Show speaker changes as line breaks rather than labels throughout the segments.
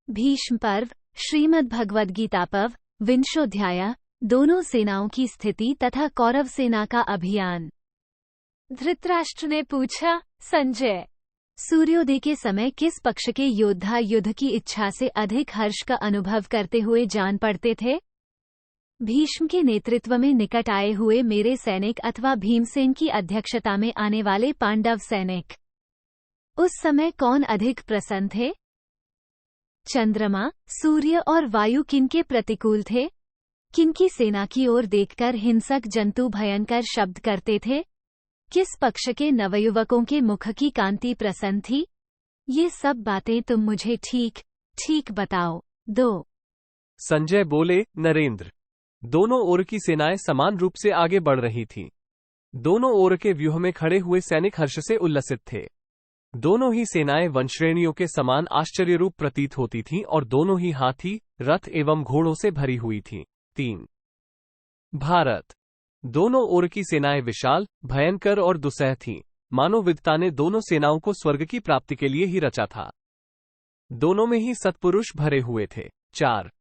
भीष्म पर्व, श्रीमद् भगवद गीता पर्व, विंशोध्याय, दोनों सेनाओं की स्थिति तथा कौरव सेना का अभियान। धृतराष्ट्र ने पूछा, संजय, सूर्योदय के समय किस पक्ष के योद्धा युद्ध की इच्छा से अधिक हर्ष का अनुभव करते हुए जान पड़ते थे? भीष्म के नेतृत्व में निकट आए हुए मेरे सैनिक अथवा भीमसेन की अध्यक्षता में आने वाले पांडव सैनिक? उस समय कौन अधिक प्रसन्न थे? चंद्रमा, सूर्य और वायु किनके प्रतिकूल थे? किनकी सेना की ओर देखकर हिंसक जंतु भयंकर शब्द करते थे? किस पक्ष के नवयुवकों के मुख की कांति प्रसन्न थी? ये सब बातें तुम मुझे ठीक ठीक बताओ। 2
संजय बोले, नरेंद्र, दोनों ओर की सेनाएं समान रूप से आगे बढ़ रही थीं। दोनों ओर के व्यूह में खड़े हुए सैनिक हर्ष से उल्लसित थे। दोनों ही सेनाएं वनश्रेणियों के समान आश्चर्यरूप प्रतीत होती थीं और दोनों ही हाथी, रथ एवं घोड़ों से भरी हुई थीं। 3 भारत, दोनों ओर की सेनाएं विशाल, भयंकर और दुस्सह थीं, मानो विधाता ने दोनों सेनाओं को स्वर्ग की प्राप्ति के लिए ही रचा था। दोनों में ही सत्पुरुष भरे हुए थे। 4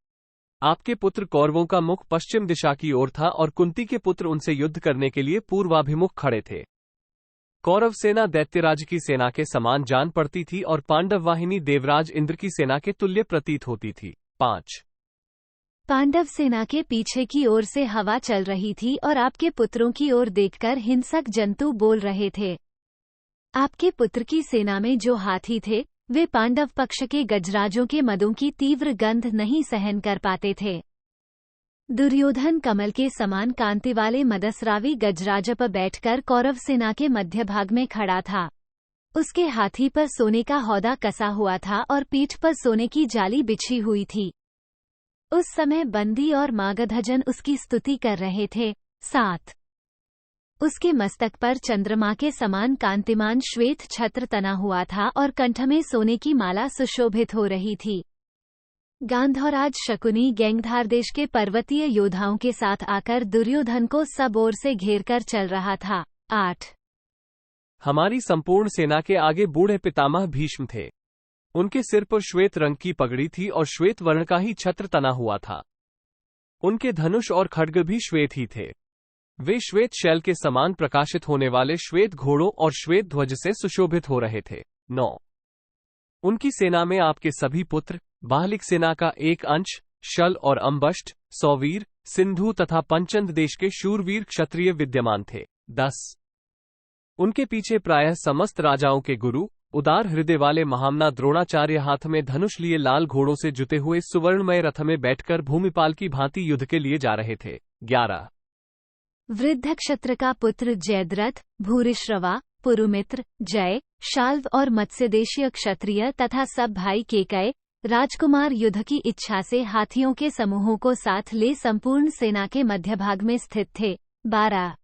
आपके पुत्र कौरवों का मुख पश्चिम दिशा की ओर था और कुंती के पुत्र उनसे युद्ध करने के लिए पूर्वाभिमुख खड़े थे। कौरव सेना दैत्यराज की सेना के समान जान पड़ती थी और पांडव वाहिनी देवराज इंद्र की सेना के तुल्य प्रतीत होती थी। 5
पांडव सेना के पीछे की ओर से हवा चल रही थी और आपके पुत्रों की ओर देखकर हिंसक जंतु बोल रहे थे। आपके पुत्र की सेना में जो हाथी थे, वे पांडव पक्ष के गजराजों के मदों की तीव्र गंध नहीं सहन कर पाते थे। दुर्योधन कमल के समान कांति वाले मदस्रावी गजराज पर बैठकर कौरव सेना के मध्य भाग में खड़ा था। उसके हाथी पर सोने का हौदा कसा हुआ था और पीठ पर सोने की जाली बिछी हुई थी। उस समय बंदी और मागधजन उसकी स्तुति कर रहे थे। 7 उसके मस्तक पर चंद्रमा के समान कांतिमान श्वेत छत्र तना हुआ था और कंठ में सोने की माला सुशोभित हो रही थी। गांधौराज शकुनी गैंगधार देश के पर्वतीय योद्धाओं के साथ आकर दुर्योधन को सब ओर से घेरकर चल रहा था। 8
हमारी संपूर्ण सेना के आगे बूढ़े पितामह भीष्म थे। उनके सिर पर श्वेत रंग की पगड़ी थी और श्वेत वर्ण का ही छत्र तना हुआ था। उनके धनुष और खड्ग भी श्वेत ही थे। वे श्वेत शैल के समान प्रकाशित होने वाले श्वेत घोड़ों और श्वेत ध्वज से सुशोभित हो रहे थे। 9 उनकी सेना में आपके सभी पुत्र, बाहलिक सेना का एक अंश, शल और अम्बष्ट, सौवीर, सिंधु तथा पंचंद देश के शूरवीर क्षत्रिय विद्यमान थे। 10 उनके पीछे प्रायः समस्त राजाओं के गुरु, उदार हृदय वाले महामना द्रोणाचार्य हाथ में धनुष लिए लाल घोड़ों से जुते हुए सुवर्णमय रथ में बैठकर भूमिपाल की भांति युद्ध के लिए जा रहे थे। 11
वृद्ध क्षत्र का पुत्र जयद्रथ, भूरिश्रवा, पुरुमित्र, जय, शाल्व और मत्स्यदेशीय क्षत्रिय तथा सब भाई केकय राजकुमार युद्ध की इच्छा से हाथियों के समूहों को साथ ले संपूर्ण सेना के मध्य भाग में स्थित थे। 12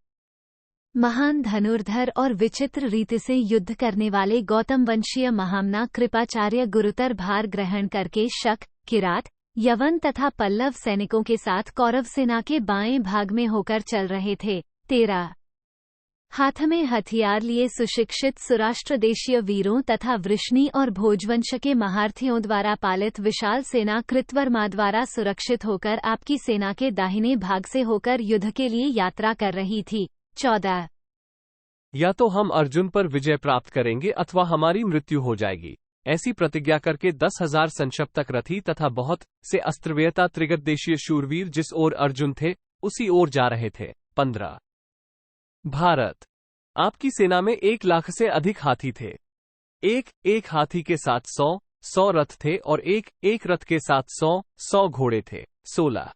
महान धनुर्धर और विचित्र रीति से युद्ध करने वाले गौतम वंशीय महामना कृपाचार्य गुरुतर भार ग्रहण करके शक, किरात, यवन तथा पल्लव सैनिकों के साथ कौरव सेना के बाएं भाग में होकर चल रहे थे। 13 हाथ में हथियार लिए सुशिक्षित सुराष्ट्र देशीय वीरों तथा वृष्णि और भोजवंश के महारथियों द्वारा पालित विशाल सेना कृतवर्मा द्वारा सुरक्षित होकर आपकी सेना के दाहिने भाग से होकर युद्ध के लिए यात्रा कर रही थी। 14
या तो हम अर्जुन पर विजय प्राप्त करेंगे अथवा हमारी मृत्यु हो जाएगी, ऐसी प्रतिज्ञा करके 10,000 संक्षिप्तक रथी तथा बहुत से अस्त्रव्यता त्रिगत देशीय शूरवीर जिस ओर अर्जुन थे उसी ओर जा रहे थे। 15 भारत, आपकी सेना में 1 लाख से अधिक हाथी थे। एक हाथी के साथ 100 रथ थे और एक रथ के साथ 100 घोड़े थे। 16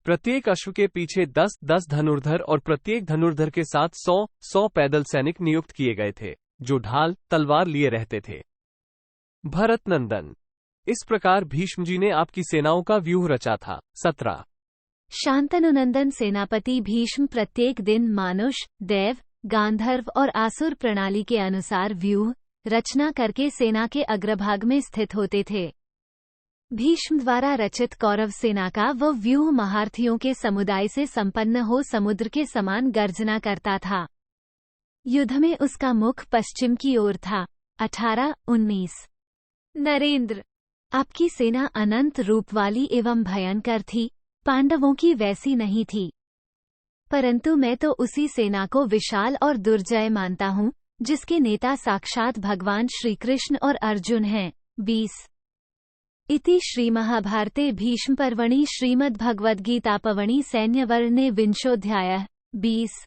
प्रत्येक अश्व के पीछे 10 धनुर्धर और प्रत्येक धनुर्धर के साथ 100 पैदल सैनिक नियुक्त किए गए थे, जो ढाल तलवार लिए रहते थे। भरत नंदन, इस प्रकार भीष्म जी ने आपकी सेनाओं का व्यूह रचा था। 17
शांतनुनंदन सेनापति भीष्म प्रत्येक दिन मानुष, देव, गांधर्व और आसुर प्रणाली के अनुसार व्यूह रचना करके सेना के अग्रभाग में स्थित होते थे। भीष्म द्वारा रचित कौरव सेना का वह व्यूह महारथियों के समुदाय से संपन्न हो समुद्र के समान गर्जना करता था। युद्ध में उसका मुख पश्चिम की ओर था। 18-19 नरेंद्र, आपकी सेना अनंत रूप वाली एवं भयंकर थी, पांडवों की वैसी नहीं थी। परंतु मैं तो उसी सेना को विशाल और दुर्जय मानता हूँ, जिसके नेता साक्षात भगवान श्री कृष्ण और अर्जुन हैं। 20 इति श्रीमहाभारते भीष्मपर्वणि श्रीमद्भगवद्गीतापर्वणि सैन्यवर्णे विंशोऽध्यायः। 20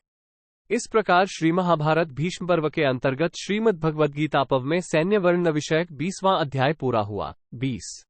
इस प्रकार श्री महाभारत भीष्म पर्व के अंतर्गत श्रीमद् भगवद्गीता पर्व में सैन्य वर्ण विषयक 20वां अध्याय पूरा हुआ। 20